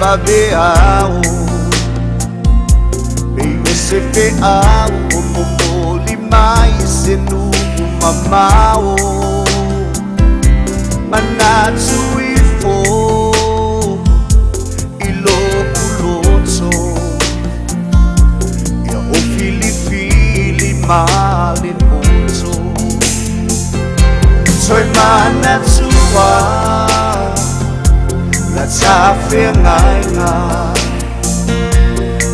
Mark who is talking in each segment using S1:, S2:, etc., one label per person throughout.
S1: babeao Baby se feao Umupoli mai senu umamao Manatsu ifo Ilo uloto Ya o fili malin moto Soy manatua La tafe ngai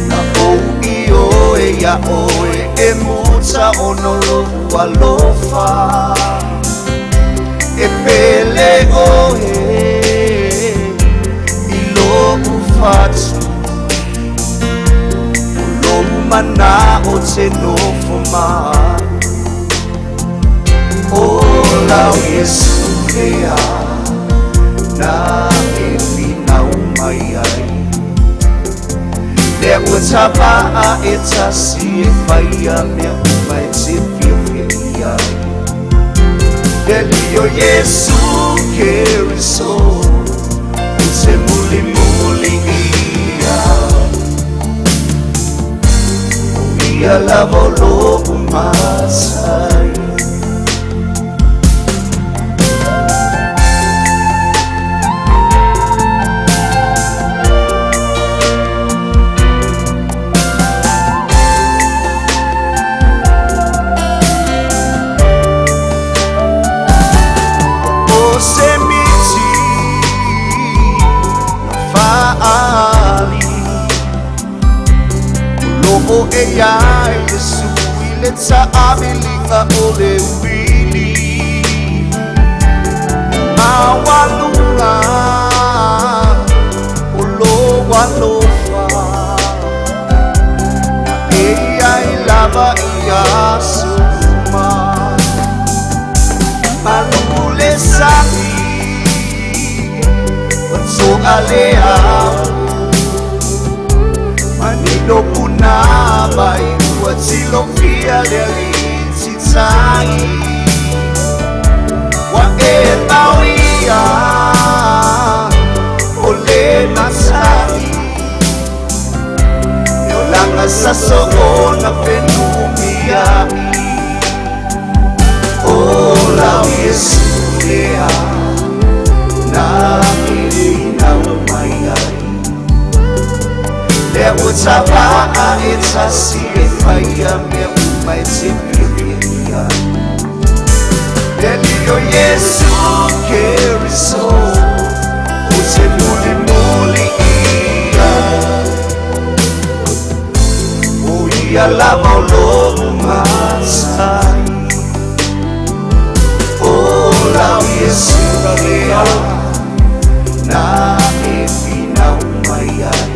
S1: Na o io e ya oe e muta onolo walofa E pele oe ilo ufatu Ulo mana o te nofo maa O lau Yesu ea Na e fina umai ai 𝗟𝗶𝗳𝗲𝗲 e tasi e whaia mea umai te whiawhi ai Delio Yesu Keriso O te muli muli ia O ia lavo lo umasai O e ai Yesu ile ta amilinga ole wili Mawalunga Ulo walofa E ai lava ia suma Malule sabi Watso alea Manino punaba I uatilo fia le alititai Wa e tauia O le nasai E o langa saso o na penumia O lau Yesu lea Na irina umai ai 𝗟𝗶𝗳𝗲𝗲 e tasi e whaia mea umai te whiawhi ai Delio Yesu Keriso O te muli muli ia O ia lava lo umasai O lau Yesu lea Na e fina umai ai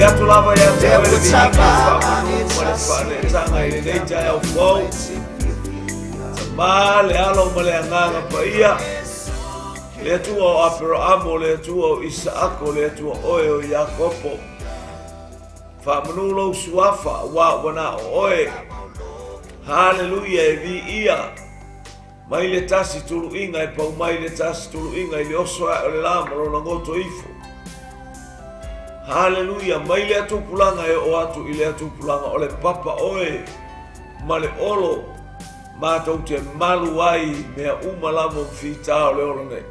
S2: Ya tu lava ya te avere di fare tanga I nei tai au fou Ma le alo ma le anganga pa ia Le atua o Abrahamo, le atua o Isaako, le atua oe o Iakopo Fa manulo suafa wa wana o oe Hallelujah e vi ia Mai le tasi tulu inga e pau mai le tasi tulu inga I le oso o le lama rona ngoto ifo Hallelujah, mai le atu pulanga e o atu I le atu pulanga o le papa oe Ma le olo Mātou te malu ai mea umalamo whitao le ora nei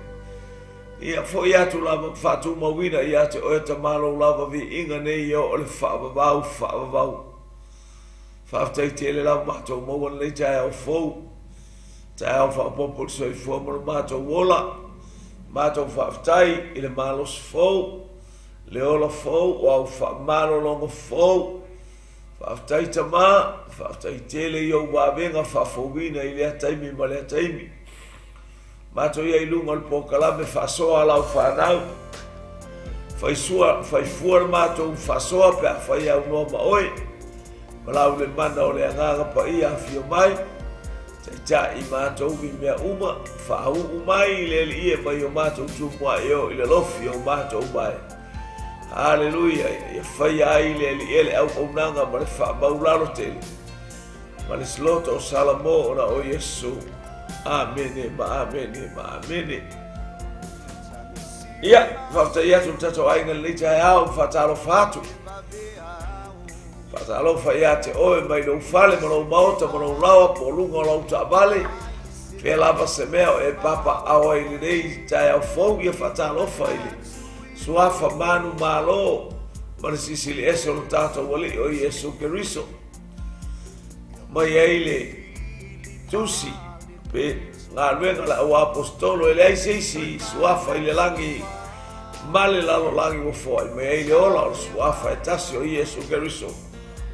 S2: Ia fo I atu lava whātu mawina I ate oe ta malo lava vi inga nei o le whaavavau Whaaftai te le lau mātou maua nei tae au fau Tae au whaapopo le soi fuamara mātou wola Mātou whaaftai I le malos fau Le ola fau o au whaamaro longa fau Whaaftai ta mā, whaaftai tele I au wawenga whaafowina I lea taimi ma lea taimi Mātou ia I lunga le pokalame whaasoa lau whanau Whai fuara mātou whaasoa pia whai au noa ma oe Ma lau le mana o le anganga pa ia whio mai Ta I mātou I mea uma Whaahu umai I le ia mai o mātou tumua I o I le lofi o mātou mai Hallelujah, ia whai ai le ele au nanga ma le whaamaularo tele. Ma le sloto o salamo o na o Yesu. Amene, ma amene, ma amene. Ia, whaftai atu tato ainga le tai au whatalo whatu. Whatalo whai te oe mai no whale mano maota mano lawa po lunga lau ta vale. Pea lava se mea e papa awa ili nei tai au fau ia whatalo whai le. Suafa manu malo. Mara sisili eso lo tato wali o Yesu Keriso. Mai eile tusi pe ngā ruenga la o apostolo ele aisesi suafa ile langi male lalo langi o foi me ele ola o suafa e tasi o Yesu Keriso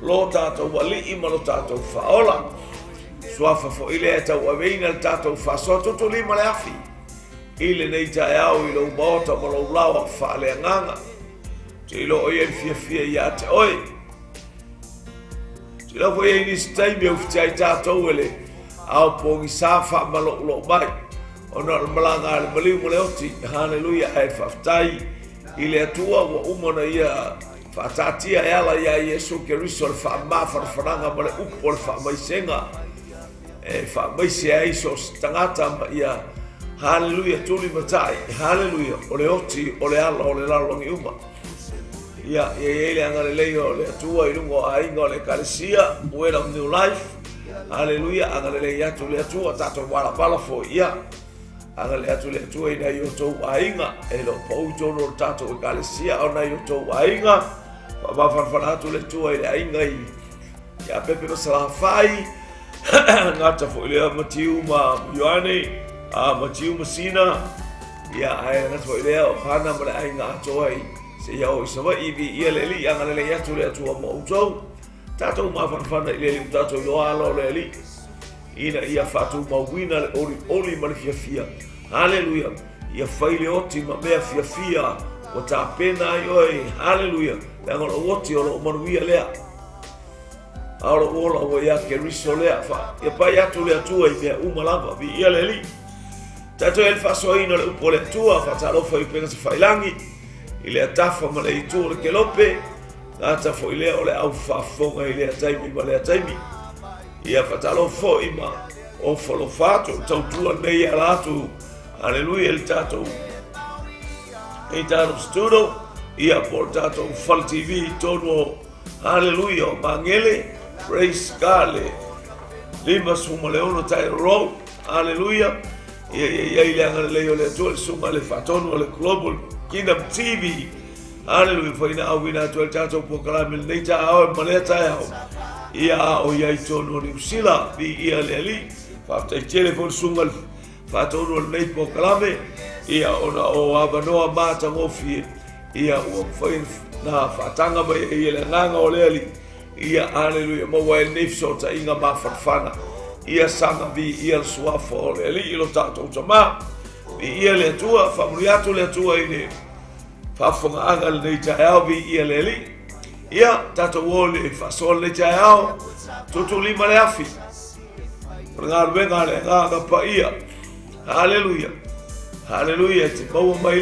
S2: lo tato wali ima lo tato faola suafa fo ile e tau aveina le tato faso toto lima le afi ile nei tae au ilo umaota ma lo ulawa faale anganga te ilo oie fia ia te oi te ilo foi ini staimi au fitai tato ele au pongi safa malo mai ona malanga le maliu mo le oti haleluya ai faftai ile atua wa umona ia fatatia ela ia Yesu Keriso fa ma faranga mo le upo fa mai senga e fa mai se ai so tangata ia haleluya tuli matai haleluya ole oti ole ala ole la longi uma ia ile anga le leo le atua ilungo ai ngole kalesia buena new life Haleluya, angale ya tu le tu tato wala bala fo ia. Angale atu le tu ina yo to ainga elo pou jono tato galesia ona yo to ainga. Ba farfana tu le tu ina ainga i. Ya pepe sala fai. Ngata fo ile Matiu ma Yohane, Matiu Masina. Ya ai na fo ile o hana ma ainga to ai. Se ya o so i bi ia le li angale ya tu le tu mo to. Tato ma farfana ile tato yo alo le li ina ia fatu mawina le oli ma le fia haleluya ia faile oti ma mea fia o ta pena yo haleluya le ngolo oti o manuia lea alo ola o ia Keriso lea fa ia pa ia tu le tua i mea umalava vi ia le li tato el faso ina le upole tua fa talo fa i pena se failangi ile atafa ma le itu le kelope Nata fo ile ole au fafonga ile taimi male taimi. Ia fatalo fo ima o folo fato tautua nei alatu. Haleluya il tato. E tato studio ia portato fal TV tono haleluya mangele praise God. Lima suma leono tai road. Haleluya. Ia ile angale leo le tol suma le fatono le global kingdom TV. Haleluya faina awina tu tato proclaim nei ta au maleta au ia o ia tono ni usila di ia leli fa te telefon sungal fa tono nei proclaim ia ona o avanoa mata ngofi ia o fain na fa tanga ba ia le nganga o leli ia haleluya mo wa nei sota inga ma farfana ia sanga vi ia suafo leli ilo tato tama ia le tua famuriato le tua ine Fafonga anga le tai au vi ia leli. Ia tato wole fasol le tai au. Tutu lima le afi. Ngar venga le nganga pa ia. Haleluya. Haleluya te mau mai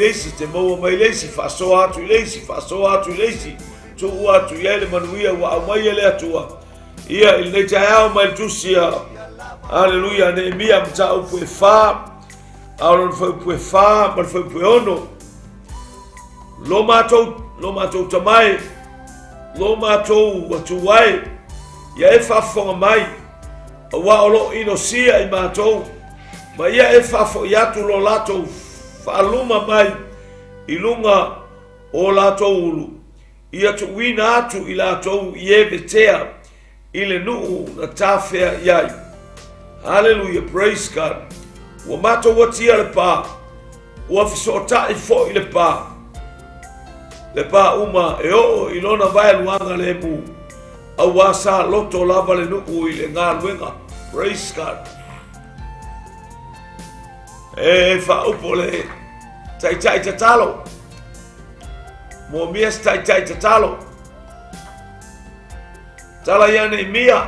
S2: lesi faso atu lesi. Tu atu ile manuia wa mai le atua. Ia il le tai au mai tusia. Haleluya Nehemia mta upe fa. Auron foi upe fa, mas foi upe ono. Lo matou tamai, lo matou watuai, ia e whafonga mai, a waolo inosia i matou, ma ia e whafo iatu lo latou whaluma mai, i lunga o latou ulu, ia tu wina atu i latou i 𝗓𝗶𝗳𝗲, i le nuu na tawhea iai. Hallelujah, praise God. Wa matou watia le pā, wa F쏘ᴜᴜᴇsɪ fo i le pā, le pa uma e o ilona vai luanga le mu au wasa loto lava le nuku i le ngā luenga. Praise God. E fa upo le tai tatalo mo mias tai tatalo tala ia Nehemia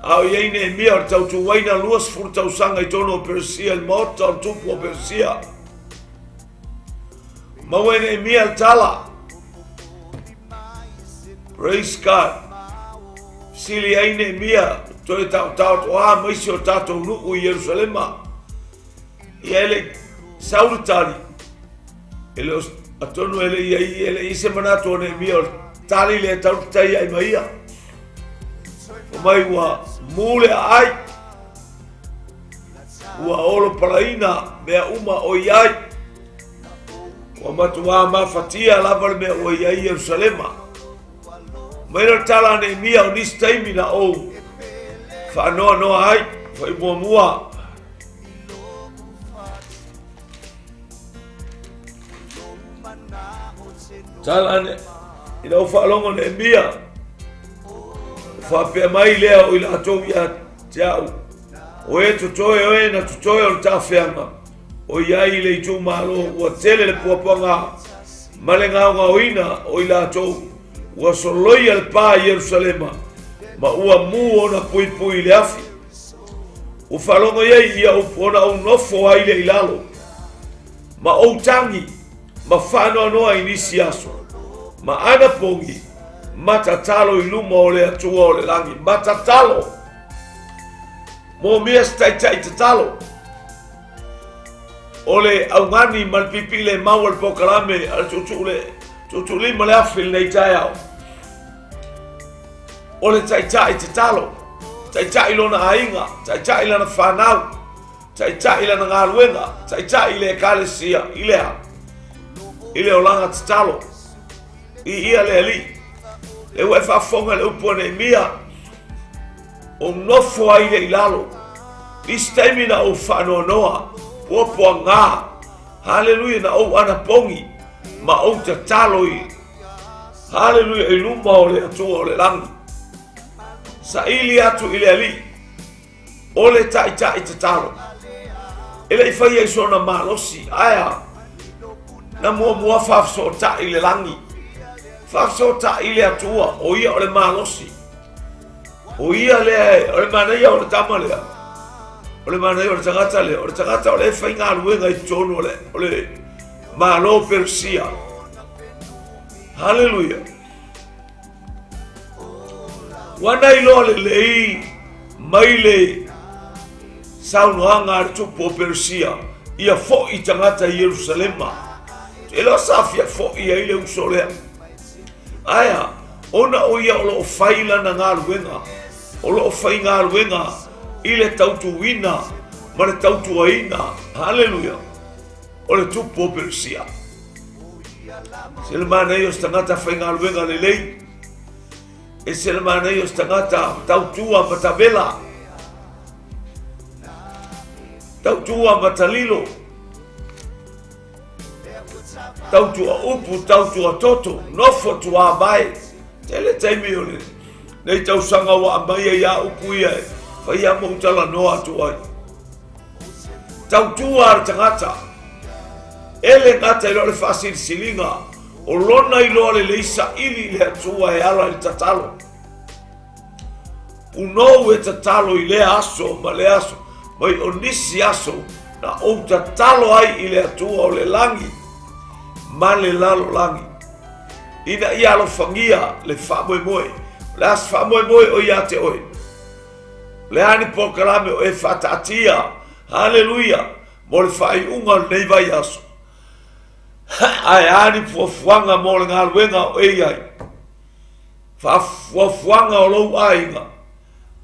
S2: au ia Nehemia o tau tu waina luas furu tau sanga i tono Persia il mota o tupu o Persia Mawe Nehemia tala. Praise God. Sili ai Nehemia toi tau toa maisi o tatou nuku i Yerusalema. I ele sauritari. ele atonu ele ise manato ne mio tali le tau tai ai maia mai wa mule ai wa olo paraina mea uma o iai wa matua ma fatia lava me o iai Yerusalema mai no tala ne mia o nis taimi na o fa no ai fa mua Talane ina ufalongo ne mia fa pe mai lea o ila to ya tau o e tutoe o e na tutoe o tafenga o ia ile tu malo o tele le poponga malenga o ina o ila to o soloi al pa Yerusalema ma ua mu ona pui le afi o falongo ia o pona o nofo ai le ilalo ma o tangi ma fano no inisiaso ma ana pongi matatalo iluma o le atua o le langi matatalo mo mia stai tatalo o le aungani malpipi le mau al pokalame al tutuli ma le afil nei taiao o le tai tatalo tai lona ainga tai lana whanau tai lana ngaluenga tai le kalesia ile o langa tatalo ia le ali le ua whafonga le upone mia o nofo ai le ilalo istemina o whanonoa poa ngā haleluia na o ana pongi ma o tatalo i haleluia i luma o le atua o le langi sa ili atu ile ali o le tai tatalo ele i whaia i sona malosi aia na mua whafsota i le langi whafsota i le atua o ia o le malosi o ia o le manai o le tamalea o le manai o le tangata lea o le tangata o le whainga aluenga i tonu o le malo 𝗓𝗶𝗳𝗓 haleluia wana i loa le lei mai le saunoanga ar tupo 𝗓𝗶𝗳𝗓 ia fo i tangata i Yerusalema e lo safia fo i ai le usolea aia ona o ia o lo faila na ngā ruenga o lo fai ngā ruenga i le tautuina ma le tautuaina haleluia o le tupo 𝗓𝗶𝗳𝗓 se le manei o stangata fai ngā ruenga le lei e se le manei o stangata tautua matavela tautua matalilo tautua upu tautua toto nofo tua bai tele taimi ole nei tausanga wa amai ia upu ia fa ia mo tala no atu ai tautua ar tangata ele ngata ilo le fasil silinga o lona ilo le leisa ili le atua e ala le tatalo uno e tatalo i le aso ma le aso mai onisi aso na o tatalo ai i le atua o le langi ma le lalo langi ina ia lo fangia le whamoemoe le as whamoemoe o ia te oe le ani pokalame o e whatatia haleluia mo le whaiunga nei vai aso ai ani fuafuanga mo le ngaluenga o e ai fuafuanga o lou ainga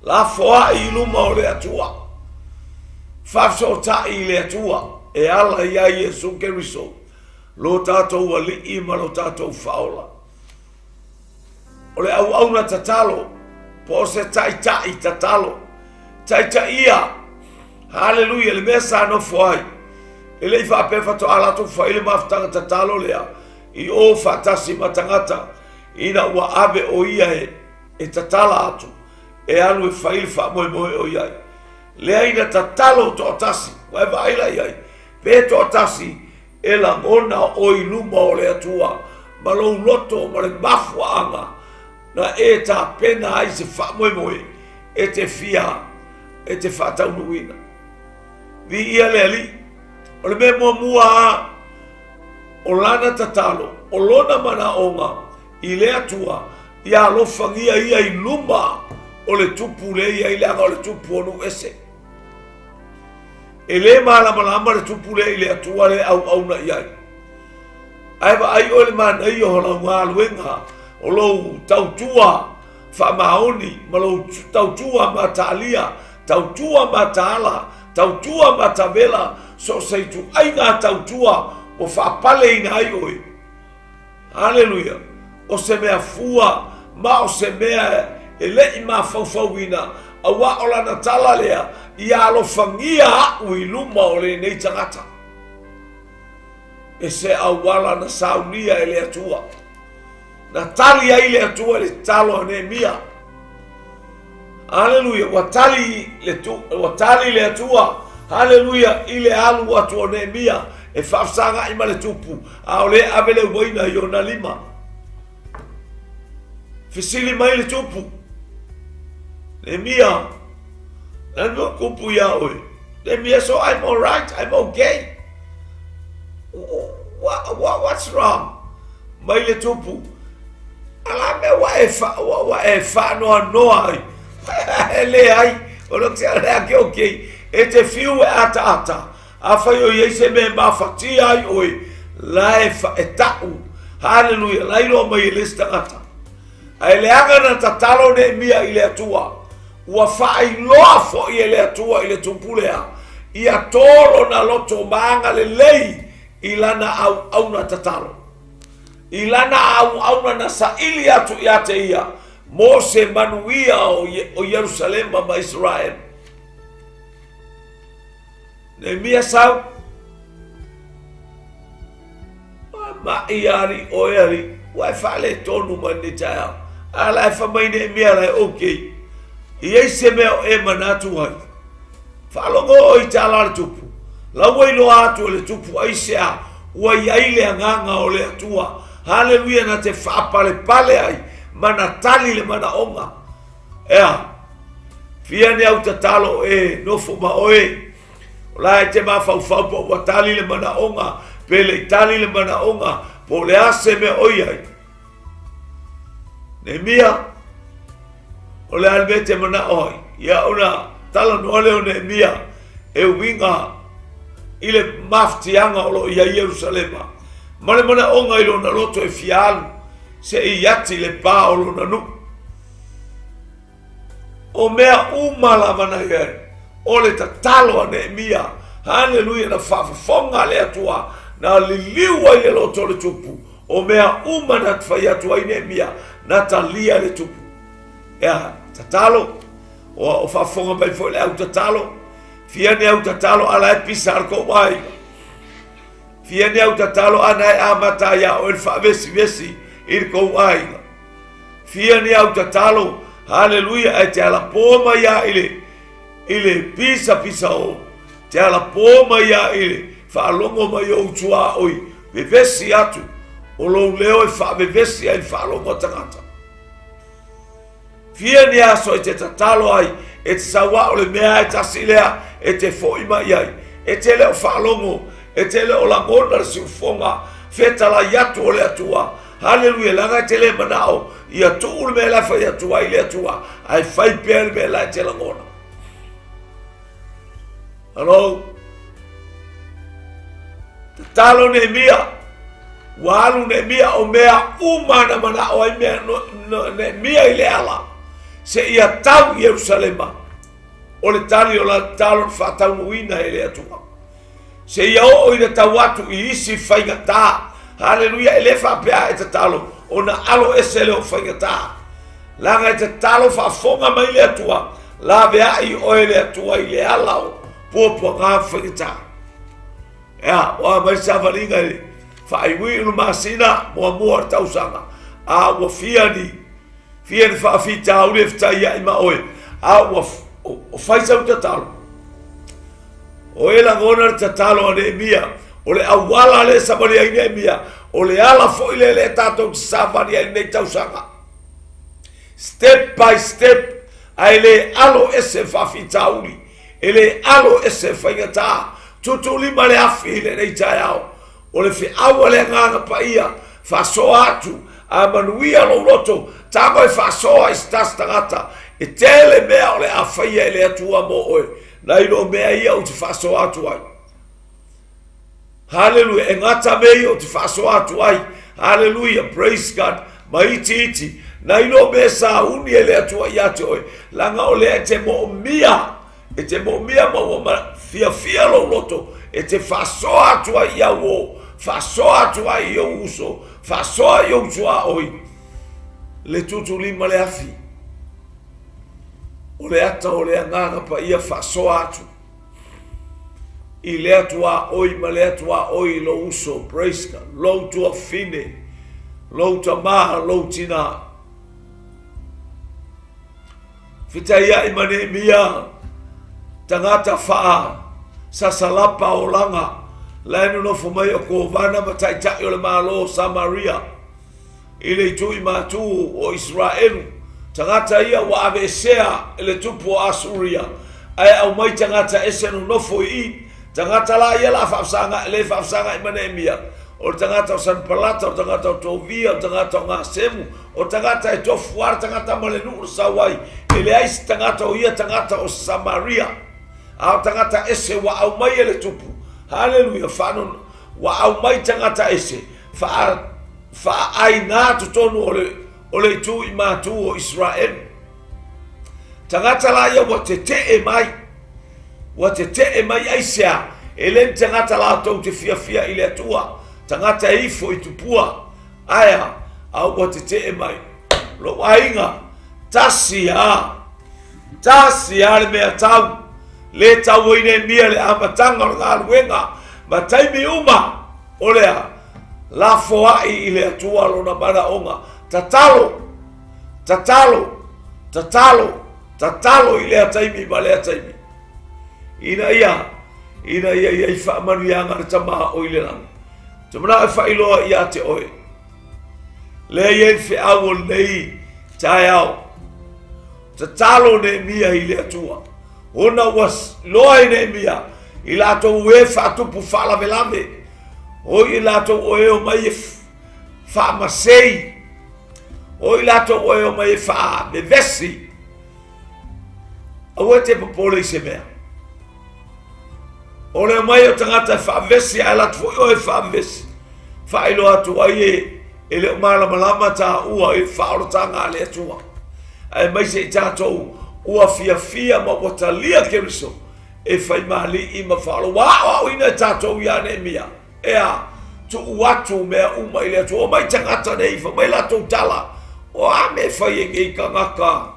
S2: la foa i luma o le atua whafsota i le atua e ala ia Yesu Keriso lo tātou wali ma lo tātou whaola. O le au na tatalo, po se tai tatalo, tai ia, haleluia, le mesa no fuai. E le ifa apefa to ala tu fa ile maftanga tatalo lea, i o fatasi matangata, ina ua ave o ia e tatala atu, e alu e faile fa moe o iai. Lea ina tatalo to atasi, waiva aila iai, pe to atasi, e la ngona o iluma o le atua, ma lo loto ma le mafua anga, na e ta pena ai se fa moe, e te fia, e te fata unuina. Vi ia le ali, o le me mua o lana tatalo, o lona mana onga, i le atua, ia lo fangia ia i luma, o le tupu le ia i leanga o le tupu onu ese. E le malama le tupu le i le atua le au na iai. ai va ai ole man ai o la nga luenga o lo tau tua fa maoni ma lo tau tua ma talia tau tua ma tala tau tua ma tavela so sei tu ai nga tau tua o fa pale ina ai oi haleluya o se mea fua ma o se mea ele ima fauina awa ola na tala lea ia lo fangia ui luma o le nei tangata e se awala na saunia ele atua na tali ai le atua le talo ne mia haleluya watali le atua haleluya ile alu atua ne mia e fafsanga ima le tupu a ole avele uboina yona lima fisili mai le tupu ne mia nano kupu ya oi ne mia so I'm alright I'm okay what's wrong mai le tupu ala me wa e fa no ai ele ai o lo que era que okay e te fiu ata afa yo yese me ma fati ai oi life etau hallelujah lai lo mai lista ata ai le anga na tatalo ne mia ile atua wa fai loa fo ile atua ile tumpulea ia tolo na loto manga le lei ilana au na tatalo ilana au na sa ili atu yate ia Mose manuia o Jerusalem ma Israel Nehemia sau ma iari oeri wa fale tonu manita ala fa mai Nehemia la okay ie se me e manatu hai falo go i tala tupu la wai no atu le tupu ai sea wa ile nganga o le atua haleluya na te fa pale ai mana tali le mana onga ea fiane au tatalo e nofo ma oe la te ma fa po watali le mana onga pele tali le mana onga po le ase me oia Nehemia ole albete mana oi ya una tala no le Nehemia e winga ile maftianga o ya Jerusalema male mana onga ilo na loto e fialu se iati le paolo na nu o mea umala mana ye o le tatalo a Nehemia haleluya na fafonga le atua na liliwa ile loto le tupu o mea umana tfaya tua Nehemia na talia le tupu ya tatalo o fafonga bai foi le au tatalo fiane au tatalo ala e pisar ko mai fiane au tatalo ana e amata ya o fa vesi ir ko ai fiane au tatalo haleluya e te ala poma ya ile pisa o te ala poma ya ile fa longo mai o tua oi vesi atu o lo leo e fa vesi ai fa longo tangata fiane aso e te tatalo ai e te sawa o le mea e tasilea e te foima iai e te leo fa longo e te leo langona si ufonga feta la yatu o le atua haleluya langa te le manao ia tu me la fa yatua ile atua ai fai per me la te langona hello talo Nehemia walu Nehemia o mea umana manao ai mea Nehemia ile ala se ia tau Jerusalema o le tali o la talo fatau nuina ele atua se ia o ina tawatu i isi faigata haleluya ele fa pea e talo ona alo esele o faigata langa e talo fa fonga mai le atua la vea i o ele atua i le alao popo nga faigata ya wa mai savalinga fa i wi no masina mo mo tausanga a wa fiani fa fita o le ftaia i ma oe a wa o faisa o tatalo o ela ngona tatalo a Nehemia o le awala le sabari a Nehemia o le ala fo ile le tato sabari a nei tausanga step by step a ele alo ese fa fitauli ele alo ese faigata tutuli male afi le nei taiao o le fi awale nganga pa ia fa so atu a manuia lo roto tango e fa so a stastagata e tele mea o le awhaia ele atua mo oe na ilo mea ia o te whaso atu ai Hallelujah. E ngata mei o te whaasoa atu ai. Hallelujah. Praise God. Maiti iti. Na ilo me sa uni ele atua i ate oi. Langa o lea te mo mia. E te mo mia ma fia fia lo loto. E te whaasoa atua i au o. Whaasoa atua i au uso. Whaasoa i au tua oi. Le tutu lima le afi. O le ata o le anganga pa ia whaasoa atu. I le atua oi ma le atua oi lo uso. Praise God. Lo tua fine. Lo ta maha lo tina. Fitaia i mane mia. Tangata faa. Sasalapa o langa. Lainu no fumai o kovana ma taitai o le malo Samaria. I le tui matu o Israelu. Tangata ia wa avesea ele tupu o Asuria. Ai au mai tangata esenu nofo i. Tangata la ia la fafsanga ele fafsanga i mane mia. O tangata o Sanbalata, o tangata o Tovia, o tangata o Ngasemu, o tangata e Tofuar, tangata malenu o Sawai, ele ais tangata o ia tangata o Samaria, a tangata ese wa au mai ele tupu. Hallelujah, whanun, wa au mai tangata ese, fa aina tutonu o le tu i matu o Israel. Tangata la ia wa te e mai aisea, ele tangata la tau te fia ile atua. Tangata ifo i tupua. Aya, au wa te e mai. Lo wainga. Tasia le mea tau. Le tau ine mia le amatanga o ngā luenga. Ma taimi uma. Olea. La foai i le atua lo na mana onga. Tatalo i le ataimi ma le ataimi. Ina ia i wha manu i anga tamaha o i le langa. Tumana e whailoa i ate oe. Le ien whi awo nei tai au. Ta talo ne mia i le atua. Ona was loa i ne mia. I lato ue whaatupu whalavelame. O i lato oe o mai e whaamasei. O i lato oe o mai e whaamevesi. Aue te papole i se mea. O le mai o tangata whaavesi a la tfoi o e whaavesi. Whailo atu ai e le malama ta ua e whaorotanga le atua. Ai mai se i tātou ua fia ma watalia keriso. E whai mali i ma whaolo. Wa ina e tātou ia ne mia. Ea tu uatu mea uma i le atua. O mai tangata nei wha mai latou tala. O a me whai e ngei kangaka.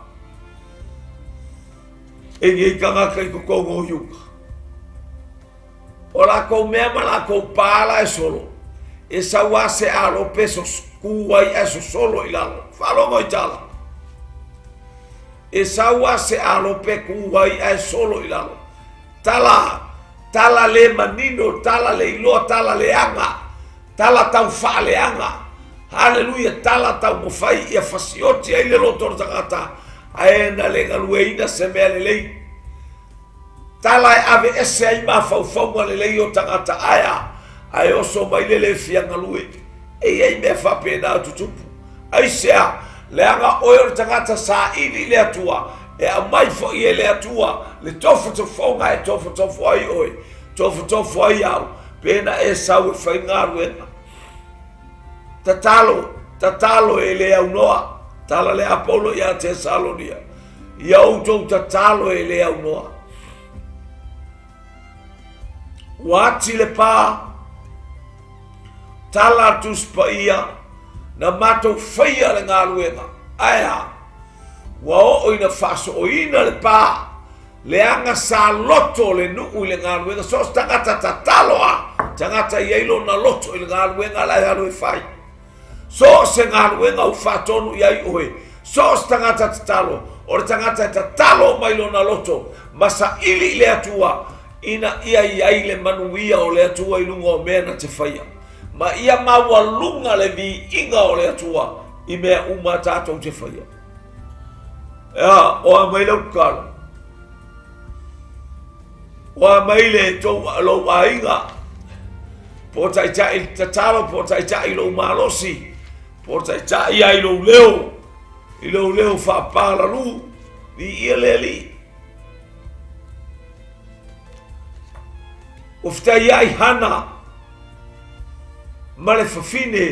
S2: E ngei kangaka i kukongo yuka. O la kou mea ma la kou pāla e solo. E sawa se alo peso kuai e so solo i lalo. Whalongo i tala. E sawa se alo pe kuai e solo i lalo. Tala le manino, tala le iloa, tala le anga. Tala tau wha le anga. Hallelujah, tala tau mo fai ia fasioti ai le loto tangata. Aena le ngalueina se mea le lei. Tala e ave ese ai ma faufaunga le lei o tangata aya. Ai oso mai le fianga lue. Ai me fa pena tutupu. Ai sea le anga oio tangata sa ili le atua. E a mai fo i le atua. Le tofu ai tofu ai oi. Tofu ai au. Pena e sau e fai ngaruenga. Tatalo e le au noa. Tala le Apollo i a Tesalonia. Iau tou tatalo e le au noa. Wati le pā. Tala tuspa ia. Na matou whaia le ngā luenga. Aia. Wa o ina whaso o ina le pā. Le anga sa loto le nuu le ngā luenga. So tangata tatalo a. Tangata ieilo na loto i le ngā luenga lai halu e whai. So se ngā luenga u whatonu iai oe. So tangata tatalo. O le tangata tatalo mailo na loto. Masa ili le atua. Ina ia iai le manuia o le atua i lunga o mea na te whaia. Ma ia maua lunga le vi inga o le atua i mea uma tātou te whaia. Ea, o a mai lau karo. O a mai le tau alo a inga. Po tai tai tatalo, po tai tai lo malosi. Po tai tai ai lo leo. I lo leo whapala lu. Vi ia le li. O whitai ai hana. ma le fafine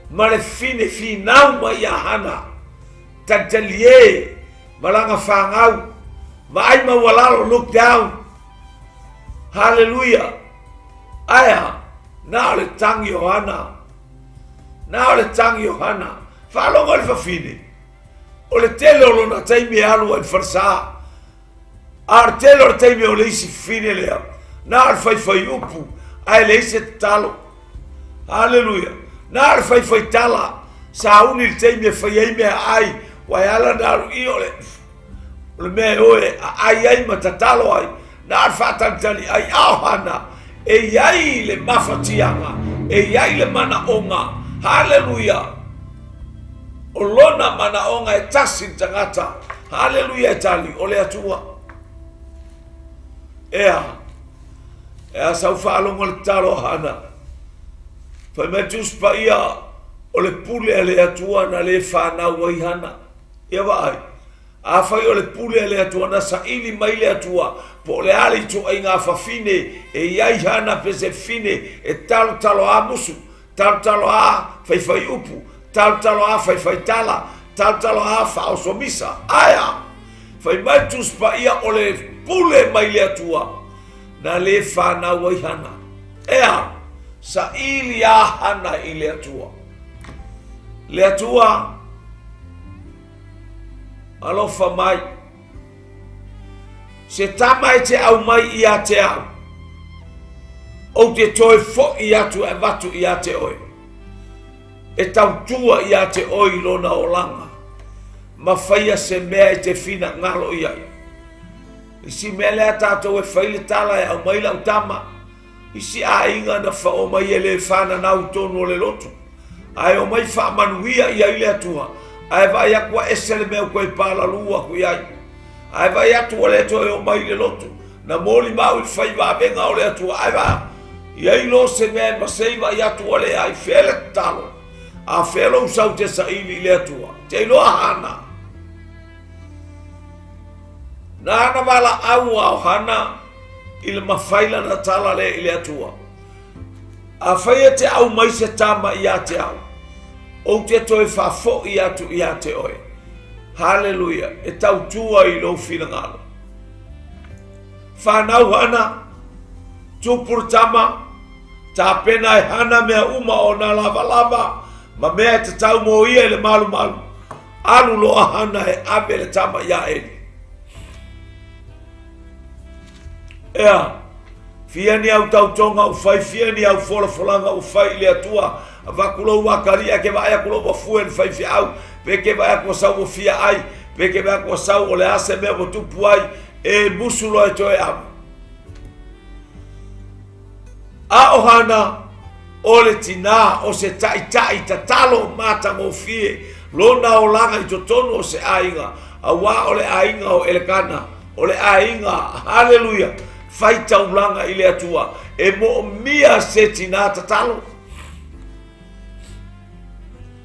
S2: ma le fine finau ma ia hana tantalie malanga whangau ma ai ma walalo look down. Hallelujah. Aya na le tangi Yohana na le tangi Yohana whalonga le fafine o le tele o lona taimi alu al farsa ar tele o le taimi o le isi fine lea na ar fai upu ai le isi talo. Hallelujah. Na ar fai tala sa uni le taimi e fai ai mea ai wai ala na aru i o le mea oe ai matatalo ai na ar fatantali ai ahana e iai le mafatianga e iai le mana onga. Hallelujah. O lona mana onga e tasi tangata. Hallelujah tali o le atua. Ea sau whaalonga le taro hana. Fai metus pa ia o le pule le atua na le whanau ai hana. Ia vai. A fai o le pule le atua na sa ili mai le atua. Po le ali tu ai ngā whawhine e iai hana pese fine e talo a musu. Talo a fai upu. Talo a fai tala. Talo a F쏘ᴜᴜᴍ. Aya. Fai metus pa ia o le pule mai le atua. Na le whanau ai hana. Ea. Sa ili a hana i le atua. Le atua. Alofa mai. Se tamai te au mai i a te au. O te toi fo i atu e watu i a te oi. E tau tua i a te oi lona o langa. Ma whaia se mea i te whina ngalo i ai. Isi mea lea tātou e whaile tala e au mai lau tama. Isi a inga na wha o mai e le whana nau tonu o le lotu. Ai o mai wha manuia i ai le atua. Ai vai akua esele mea koe pala lua kui ai. Ai vai atu o le atua e o mai le lotu. Na moli mau i whai wa venga o le atua. Ai va. I ai lo se mea masei vai atu o le ai whele talo. A whelo usau te sa ili le atua. Te iloa hana. Na ana wala au au hana. I le mawhaila na tala le i le atua. A whaia te au mai se tama i a te au. O te toi whafo i atu i a te oe. Hallelujah. E tau tua i lo whina ngalo. Whanau hana. Tupur tama. Ta pena e hana mea uma o na lava lava. Ma mea te tau mo ia le malu malu. Alu loa hana e ave le tama ia eli. Ea. Fia ni au tau tonga u fai. Fia ni au fola folanga u fai le atua. Vakulo wakaria ke vai akulo bofuen fai fi au pe ke vai ko sau fia ai pe ke vai ko sau ole ase me bo tupu ai e busulo e toe am a ohana ole tina o se tai tatalo mata mo fie lona o langa i totonu o se ainga a wa ole ainga o elekana ole ainga. Hallelujah. Fai tau langa i le atua e mo mia se tina tatalo.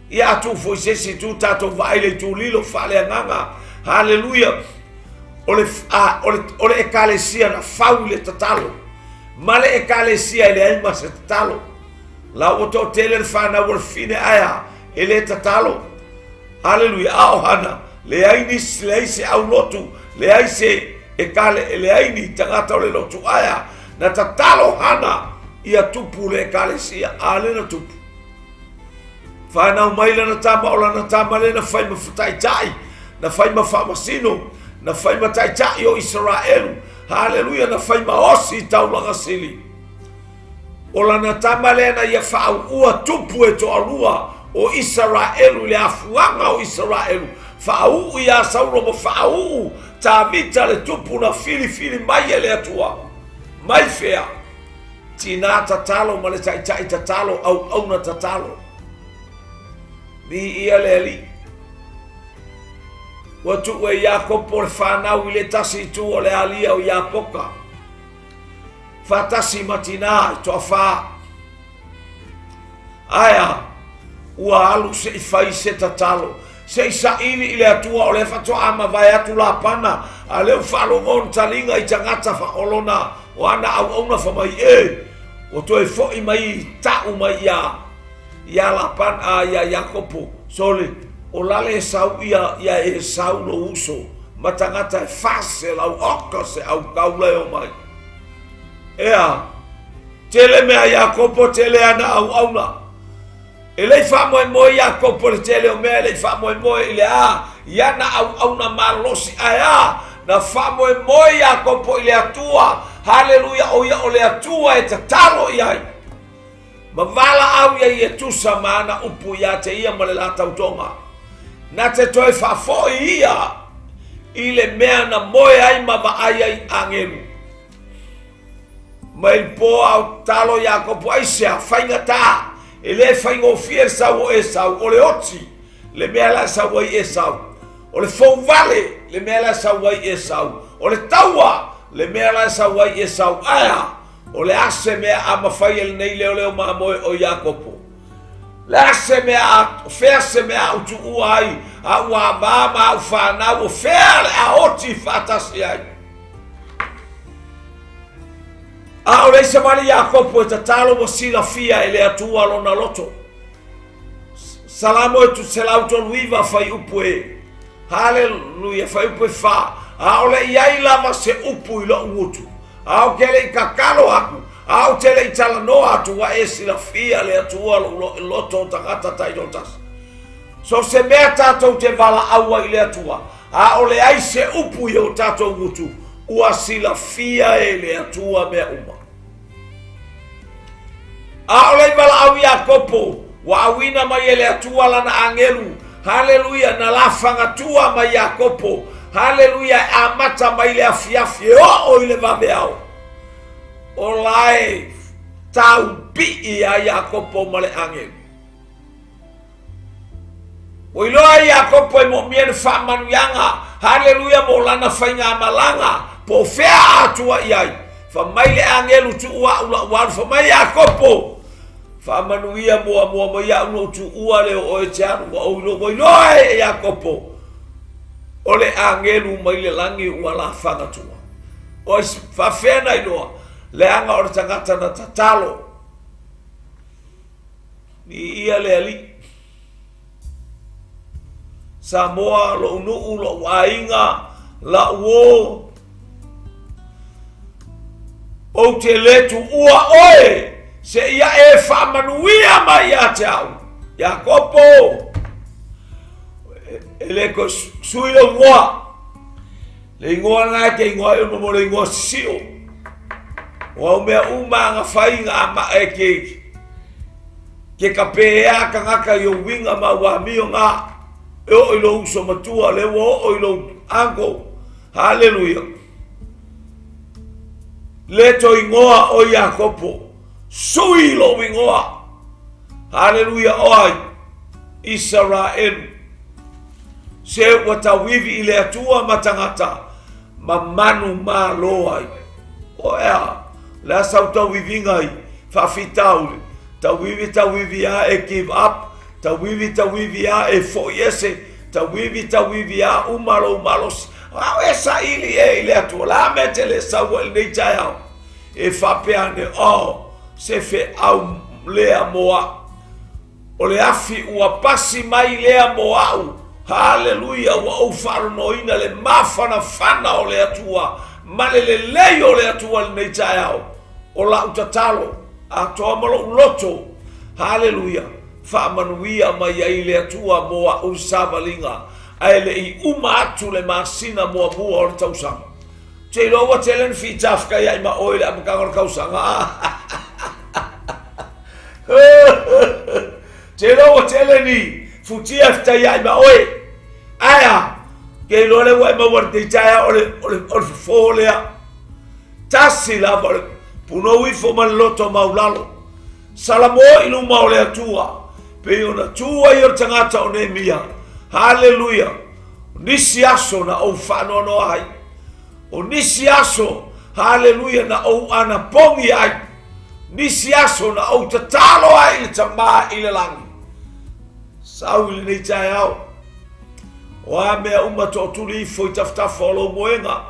S2: Ia tu foi se tu tato vai le tu lilo fale nganga. Hallelujah. Ole ekalesia na faule tatalo. Male ekalesia ele ai mas tatalo. La oto tele fana wor fine aya ele tatalo. Hallelujah. Ahana le ai ni sleise au lotu le ai se ekale le ai ni tangata le lotu aya na tatalo hana ia tupu le ekalesia ale na tupu. Whanau maila na tama o lana tama le na whai mawhatai tai. Na whai mawhamasino. Na whai matai tai o Israelu. Hallelujah. Na whai maosi tau langa sili. O lana tama le na ia whau ua tupu e to alua o Israelu le afuanga o Israelu. Whau ia sauro mo whau ta mita le tupu na fili mai e le atua. Mai fea. Tina tatalo ma le tai tatalo au na tatalo. Ni ia leli. Watu we Yakopo le whanau i le tasi tu o le alia o Yapoka. Fatasi matina i toa wha. Aya. Ua alu se i whai se tatalo. Se i sa ini i le atua o le whatoa ama vai atu la pana. A leo whalongon talinga i tangata wha olona. O ana au auna whamai e. O toi fo'i mai ta'u mai ia lapan a ia Iakopo. Sole, o lale sau ia Esau lo uso. Matangata e fase lau oka se au kauleo mai. Ea, tele mea Iakopo tele ana au auna. Ele fa moe Iakopo le tele o mea, ele fa moe ile ia na au auna malosi aya. Na fa moe Iakopo ile atua. Haleluya, o ia ole atua e tatalo iai. Mavala au ia tusa mana upu ia te ia malela tautonga. Na te toi fa foi ia. Ile mea na moe ai mama ai angelu. Mai po au talo Iakopo ai sea fainga ta. Ele fainga o fier sau o Esau. O le oti. Le mea la sau ai Esau. O le fou vale. Le mea la sau ai Esau. O le taua. Le mea la sau ai Esau. Aya. O le ase mea ama fai el nei leo mamoe o Iakopo. Le ase mea fea se mea utu uai. A ua mama au whanau o fea le a oti fatasi ai. A o leisa mali Iakopo e tatalo mo sila fia e le atua lona loto. Salamo e tu selauto luiva fai upu e. Haleluya fai upu e fa. A o le iai lava se upu ilo uotu. A o kele i kakalo aku. A o tele i talanoa atu wa e sila fia le atua loto tangata taidotas. So se mea tatou te vala aua i le atua. A o le ai se upu i o tatou uotu. Ua sila fia e le atua mea uma. A o le vala au Iakopo. Wa awina mai e le atua lana angelu. Haleluya na lafanga tua mai Iakopo. Haleluya amata mai le afiafi o ile vaveao. O lai tau pi a Iakopo male angelu. O iloa Iakopo e mo mien fa manuyanga. Haleluya mo lana fainga malanga. Po fea atua iai. Fa mai le angelu tu ua ula fa mai Iakopo. Fa manuia mo ia uno tu ua le o e tianu o ilo mo iloa e Iakopo. O le angelu mai le langi ua la fanga tua. O fa fena iloa. Le anga o le tangata na tatalo. Ni ia le ali. Samoa lo unu lo wainga la uo. O te letu ua oe. Se ia e fa manuia mai ia te au. Iakopo. Ele ko sui o ngoa. Le ngoa ngai ke ngoa o mo le ngoa sio. O mea uma nga whainga ama e ke kapea ka ngaka i o winga ma wa mio ngā e o ilo uso matua le o ilo anko. Haleluya. Le to ingoa o Iakopo. Sui lo ingoa. Haleluya oi. Israel. Se watawivi ile atua matangata. Mamanu ma loai. O ea. La sau tau wivingai, whawhitaule. Tau wivi a e give up. Tau wivi a e 𝐓𝐹𝐺𝐹. Tau wivi a umalos. Au e sa ili e ile atua. La mete le sau el nei tai au. E whapeane o. Se fe au lea moa. O le afi ua pasi mai lea moa au. Haleluya ua au wharonoina le mawhana whana o le atua. Male le lei o le atua le nei tai au. O la utatalo, a toa malo loto. Haleluya. Fa manuia mai ai le atua moa usavalinga. Ai le i uma atu le masina moa mua o le tausanga. Te loa telen fi tafka ia ima oile a makangor kausanga. Te loa teleni futia fta ia ima oe. Aya. Ke loa le wa ima warte itaya ole folea. Tasi la vole. Puno wifo man loto maulalo. Salamo inu maule atua. Pe ona tua i o tangata o Nehemia. Haleluya. Nisi aso na o whano no ai. O nisi aso. Haleluya na o ana pongi ai. Nisi aso na o tatalo ai le tamaa i le langi. Sau ili nei tai au. O a mea uma tōturi i foi taftafa o lo moenga.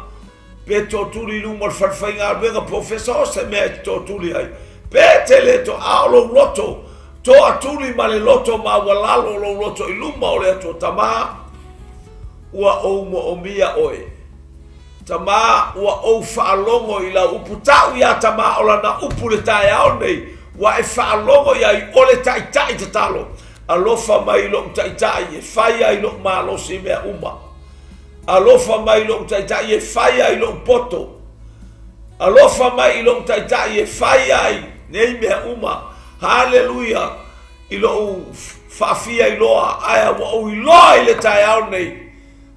S2: Pe tōturi numa farfainga ruenga 𝐓𝐹𝐺𝐹 se mea tōturi ai. Petele to aolo loto. To atuli male loto ma walalo lo loto iluma ole to tama. Ua o mo omia oe. Tama ua o whaalongo i la uputau ia tama ola na upule tae au nei. Wa e whaalongo ia i ole tai te talo. Alofa mai lo tai e whaia i lo malo si mea uma. Alofa mai lo tai e whaia i lo poto. Alofa mai lo tai e whaia i nei mea uma. Hallelujah. I lo whaafia i loa. Aya wa o i loa i le tae au nei.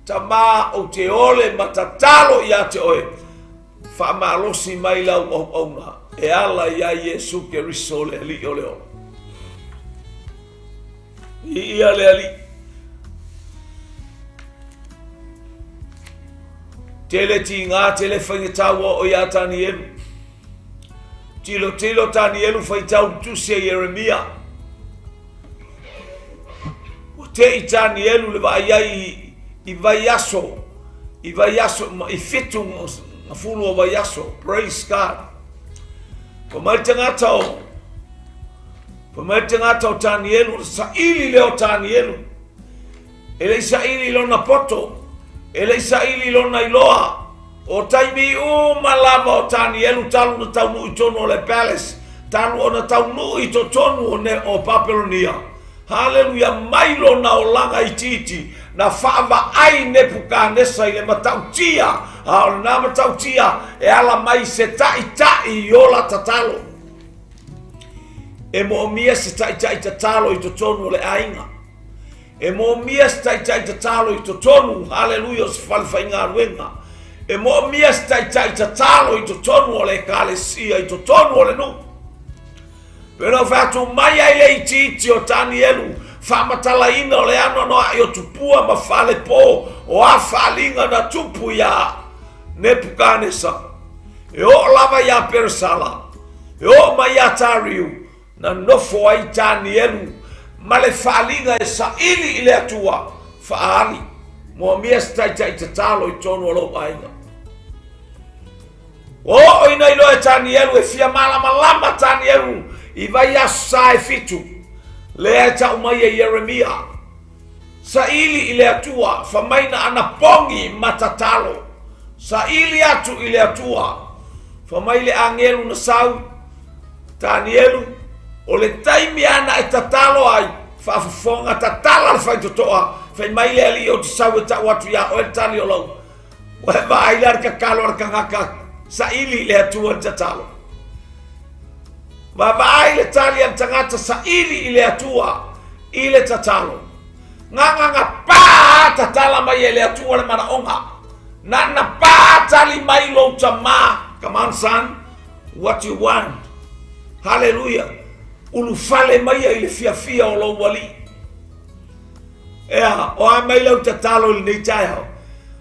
S2: Tama o te ole matatalo ia te oe. Whaamalosi mai lau o auna. E ala ia Yesu Keriso le ali o leo. Ia le ali. Tele ti ngā tele whaingatawa o ia tani elu. Tilo tani elu whaitau tusia Yeremia. O te i tani elu le vai ai I vaiaso, I fitu na fulu o vaiaso. Praise God. Pamaitanga tau tani elu, sa ili leo tani elu. Ele sa ili lo na poto, ele sa ili lo na iloa. O taimi malama o tani elu talu na tau nu itono le palace, talu o na tau nu itotonu o ne o Babylonia. Hallelujah, mailo na o langa ititi. Na whaava ai Nebuchadnezzar i le matautia. O na matautia e ala mai se tai i ola tatalo. E mo mia se tai tatalo I to tonu le ainga. E mo mia se tai tatalo I to tonu. Hallelujah, se whalwhainga ruenga. E mo mia se tai tatalo I to tonu le kalesia I to tonu le nu. Pero fatu mai ai le ititi o tani elu. Whamatala ina o le ano noa I o tupua ma whale po o a whalinga na tupu ia Nebuchadnezzar. E o lava ia Persala. E o mai ia tariu na nofo ai tani elu. Ma le whalinga e sa ili I le atua whaali. Moa mia stai te talo I tonu alo ainga. O ina ilo e tani elu e fia malama tani elu. I vai asa e fitu. Lea ta umai e Yeremia. Sa ili I le atua. Famaina ana pongi matatalo. Sa ili atu I le atua. Famai le angelu na sau. Tanielu. O le taimi ana e tatalo ai. Fafufonga tatala le fai totoa. Fai mai le ali o te sau e ta watu ya. O e tali o lau. Waheba ai le arka kalo arka ngaka. Sa ili le atua tatalo. Mawai le tali ang tangata sa ili I le atua I le tatalo. Nga pa tatala mai le atua le manaonga. Na pa tali mai lo tama. Come on son, what you want? Hallelujah. Ulu fale mai I le fia o lo wali. Ea, o a mai lo tatalo le nei tai hao.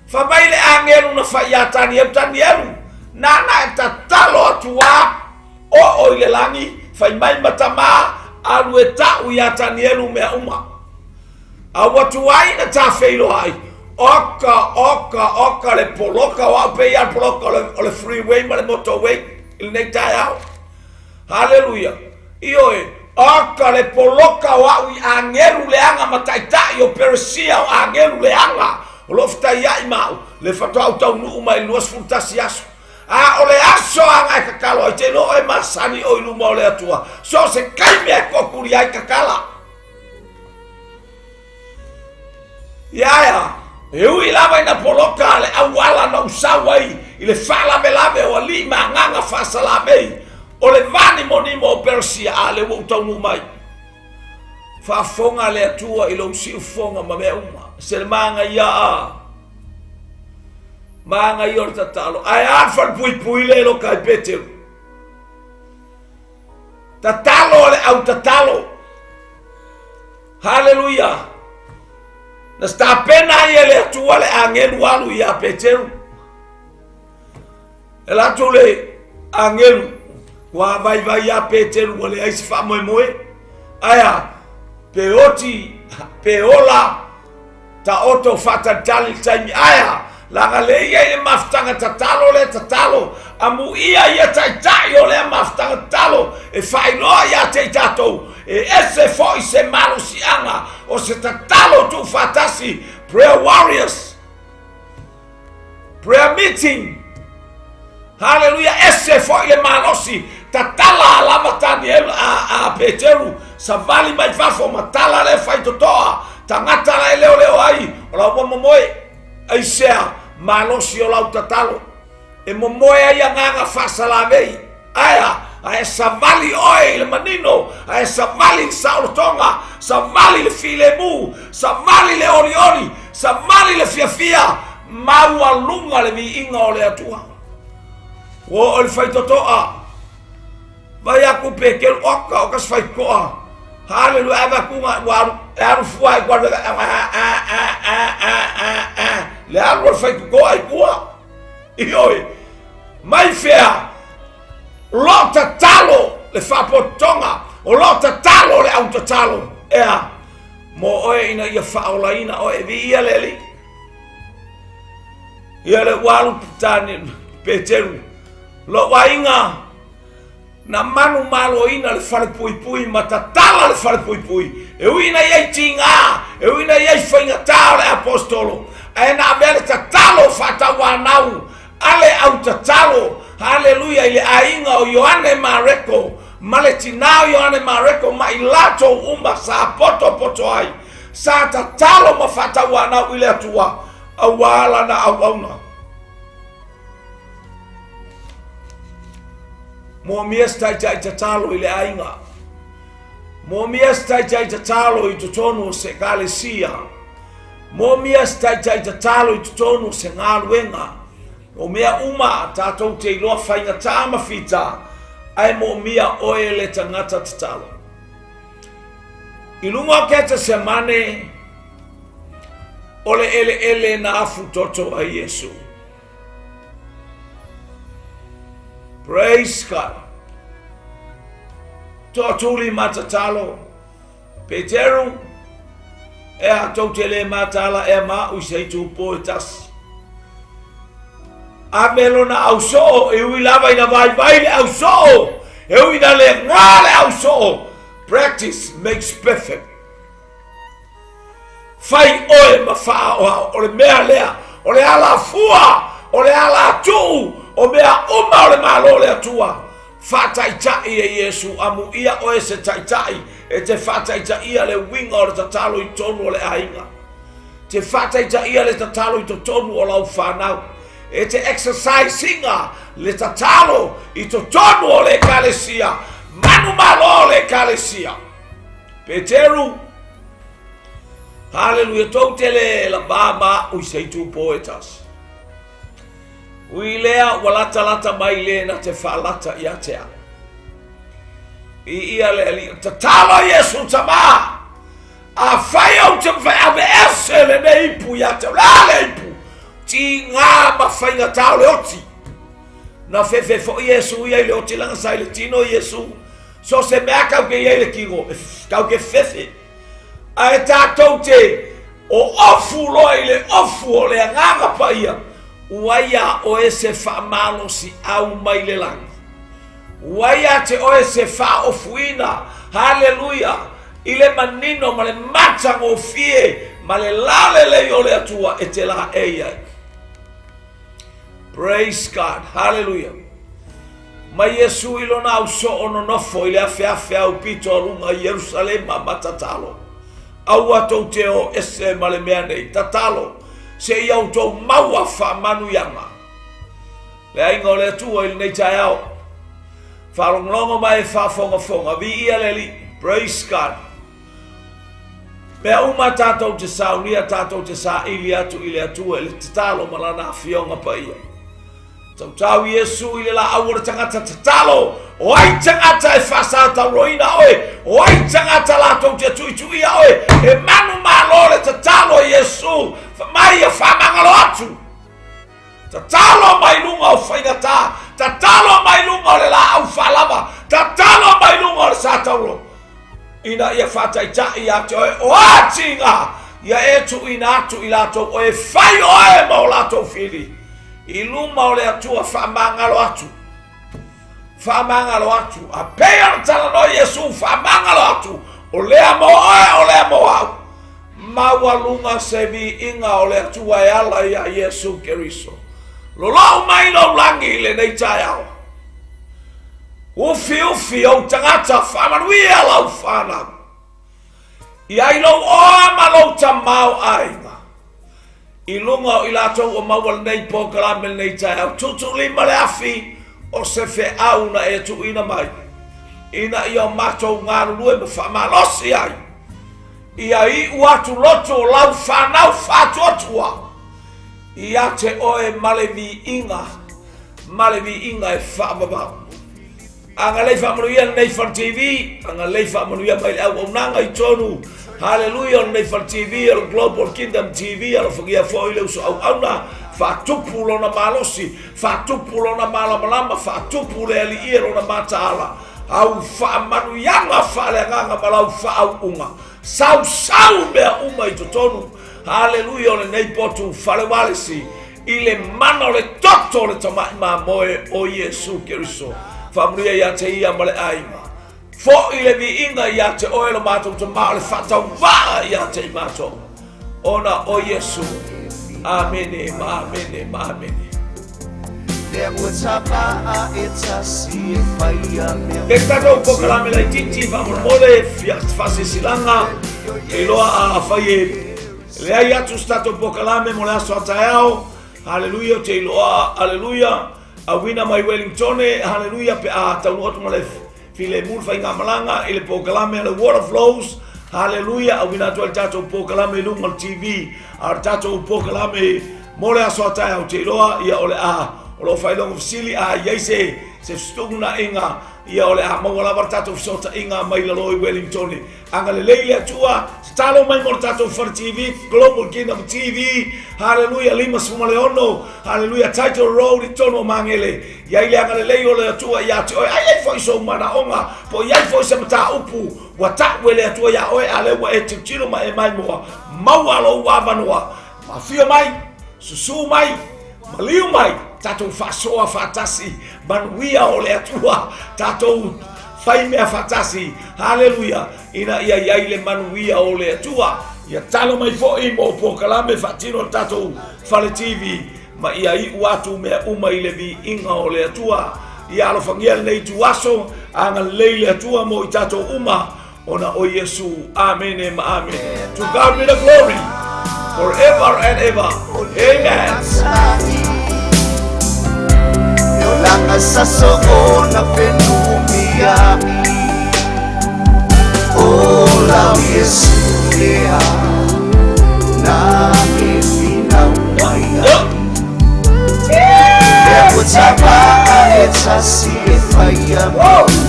S2: Fa mai le angelu na faiatani elu. Na tatalo atua. O ile langi fai mai matama alu e tau ia tanielu mea uma. A watu ai na ta feilo ai. Oka le poloka wa pe ia poloka o le freeway ma le motorway il nei tai au. Hallelujah. Io e oka le poloka wa ui angelu le anga mataitai o peresia o angelu le anga. O lofta ia imau le fatu au tau nuu mai luas fultasi asu. A ole aso anga kakalo ai te no e masani o iluma ole atua. So se kaime e kokuri ai kakala. Ia. E ui lava ina poloka le awala na usawai. I le whalame lave o alima nganga whasalame. O le vani monimo o 𝗪șcie a le wotau numai. Whafonga le atua I lo usi ufonga ma mea uma. Se le manga ia a. Manga I or tatalo. Ai afal pui le lo kai peteu. Tatalo le au tatalo. Hallelujah. Na sta pena I le atua le angelu alu ia peteu. El atu le angelu. Wa vai ia peteu le ai fa moe. Aya. Peoti. Peola. Ta oto fata tali taimi. Aya. Langa le ia mafutanga tatalo le tatalo. Amu ia tai o le mafutanga tatalo. E whailoa ia te tatou. E ese foi se malusianga. O se tatalo tu fatasi. Prayer warriors. Prayer meeting. Hallelujah. Ese foi le malosi. Tatala la matani a Peteru. Savali mai fafo matala le fai totoa. Tangata la leo ai. Ola momoe. Aisea malosi o lau tatalo. E momoe ai nganga fasalavei. Aya. Ae savali oi le manino. Ae savali sautonga. Savali le filemu. Savali le oriori. Savali le fiafia. Maua lunga le vi inga o le atua. O le fai totoa. Vai aku pekel oka o kas fai koa. Hallelujah, ava kunga waru aru fuai guarda le aru fai koa ai koa. Ioi. Mai fea. Lota talo le fapotonga. O lota talo le auto talo. Ea. Mo oe ina ia faola ina oe vi ia leli. Ia le waru tani Peteru. Lo wainga. Na manu malo ina le fale pui matatala le fale pui. E uina iei tinga. E uina iei whainga tau le apostolo. E na vele tatalo fata wanau. Ale au tatalo. Hallelujah. Ile ainga o Yohane Mareko. Male tinao Yohane Mareko. Ma ilato umba sa poto ai. Sa tatalo ma fata wanau ile atua. Awala na awauna. Mo miesta tai tatalo ile ainga. Mo miesta tai tatalo I tutono se kalesia. Mo miesta tai tatalo I tutono se ngaluenga. O mea uma tatou te iloa whainga tāma fita. Ai mo mea oe le tangata tatalo. I lunga keta se mane. Ole ele na afu toto a Yesu. Praise God. Totuli matatalo. Peteru. E a totele matala e ma useitu poetas. A melona au so. E ui lava ina vai le au so. E ui na le ngale au so. Practice makes perfect. Fai oe ma faa oa. O le mea lea. O le ala fua. O le ala atu. O mea uma o le malo le atua. Fataitai e Yesu amu ia oe se taitai. E te fataitai ia le winga o le tatalo I tonu o le ainga. Te fataitai ia le tatalo I to tonu o lau whanau. E te exercisinga le tatalo I to tonu o le kalesia. Manu malo o le kalesia. Peteru. Hallelujah. Toutele la baba useitu poetas. Ui lea walata mai le na te whalata I atea. I ia le li. Tatalo Yesu tama. A whai au te whai ave ese le ne ipu I atea. La le ipu. Ti ngā ma whainga tau le oti. Na fefe fo Yesu ia le oti langa sai le tino Yesu. So se mea kau ke ia le kingo. Kau ke fefe. A e tātou te o ofu loi le ofu o le nganga pa ia. Waia o ese fa malo si au mai le lang. Waia te o ese fa ofuina. Hallelujah. Ile manino ma le matang o fie. Ma le lale le o le atua e te la eia. Praise God. Hallelujah. Ma Yesu ilo na uso ono nofo ile afea upito arunga Yerusalema matatalo. Au atou te o ese ma le mea nei. Tatalo. Se iau tau maua wha manu yanga. Le ainga o le atua ili nei tai au. Whalonglongo mai wha fonga. Vi ia le li. Praise God. Mea uma tātou te saunia, tātou te sa ili atua, ili te talo malana fionga pa ia. Tau Yesu ili la awara tangata te talo. O ai tangata e whasata roina oe. O ai tangata lātou te tui oe. E manu malore te talo Yesu. Mai a whamangalo atu. Te talo mai lunga o whaingata. Te talo mai lunga o le la au whalama. Te talo mai lunga o le sātauro. Ina ia whataitai atu oe. O atinga. ia e tu ina atu i latou o e fai oe ma o latou fili i luma o le atua whaamangalo atu a pea na tala no Yesu whaamangalo atu o lea mo oe o lea mo au mawalunga se vi inga o le atua e ala ia Yesu Keriso Lolo mai no langi le nei tai au. Ufi o tangata whamanuia lau whanau. Ia ilo oa malo tamau ainga. I lunga o ilatou o mawal nei pokalame nei tai au. Tutu lima le afi o se fe au na e tu ina mai. Ina ia matou ngaru lue me whamalosi ai. Ia I uatu loto lau whanau whatuatua. Ia te oe malevi inga e whaamabau. Anga lei whamanuia 𝗓𝗨 TV, anga lei whamanuia mai au nanga I tonu. Hallelujah, 𝗓𝗨 TV, al Global Kingdom TV, al whakia fōi leu so au auna. Whatupu lona malosi, whatupu lona malamalama, whatupu le ali ia lona mataala. Au whamanuianga whaleanganga malau whaau unga. Sau mea uma I tonu. Hallelujah, le nei potu 𝗓𝗶𝗲𝗲 ile mana le toto le tamai ma moe o Yesu Keriso. Familia ia te ia male aima. Fo ile vi inga ia te oelo mato te ma le fatau va ia te mato. Ona o Yesu. Amene, amene, amene. E tato pokalame la titi famole fasi silanga iloa a faye. Lea ia tu stato pokalame mo le aso ataeao. Hallelujah te iloa. Hallelujah. Awina mai Wellington. Hallelujah pe a taunu otu mo le file mulfa inga malanga. Ile pokalame le water flows. Hallelujah. Awina tu al tato pokalame lungal TV. Ar tato pokalame mo le aso ataeao te iloa. Ia ole a. Olo failong ofisili a yaise. Se stungna inga. Ia ole a mawala wartato fsota inga mai laloi Wellington. Anga le leile atua. Talo mai mortato for TV, Global Kingdom TV, Hallelujah, lima sumaleono, Hallelujah, Title Road, itono mangele, yaile anga leo le atua ya te oi, ai foi so mana onga, po yai foi se mata upu, wata wele atua ya oi ale wa etchilo ma e mai moa, mawalo wa vanua, mafia mai, susu mai, maliu mai, tato fasoa fatasi, manuia ole atua, tato fai mea fatasi, hallelujah, ina ia iaile manuia o le atua, ia talo mai fo'i mo pokalame fatino tato fale TV, ma ia I uatu mea uma I le vi inga o le atua, ia alofangia nei tuaso, anga leile atua mo I tato uma, ona o Yesu, amen ma amen. To God be the glory, forever and ever, amen.
S1: Langa sasoona fenumia Ola Yesu lea Na efina umaya Ea utapa etasi efaya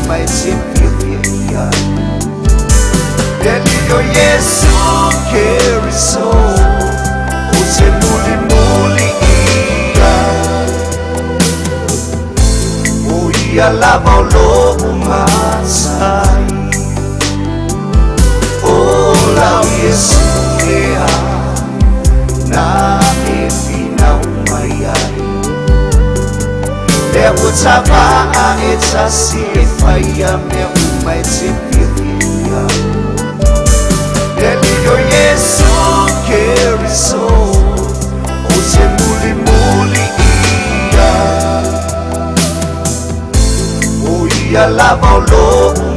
S1: Mai sepipia Delio Yesu Keriso Use muli ia lava o lobo masai O lau Yesu lea Na efina umaiai Lea utapa a etasi efaya mea umai tepiria Delio Yesu Keriso Ose muli ia lava o lobo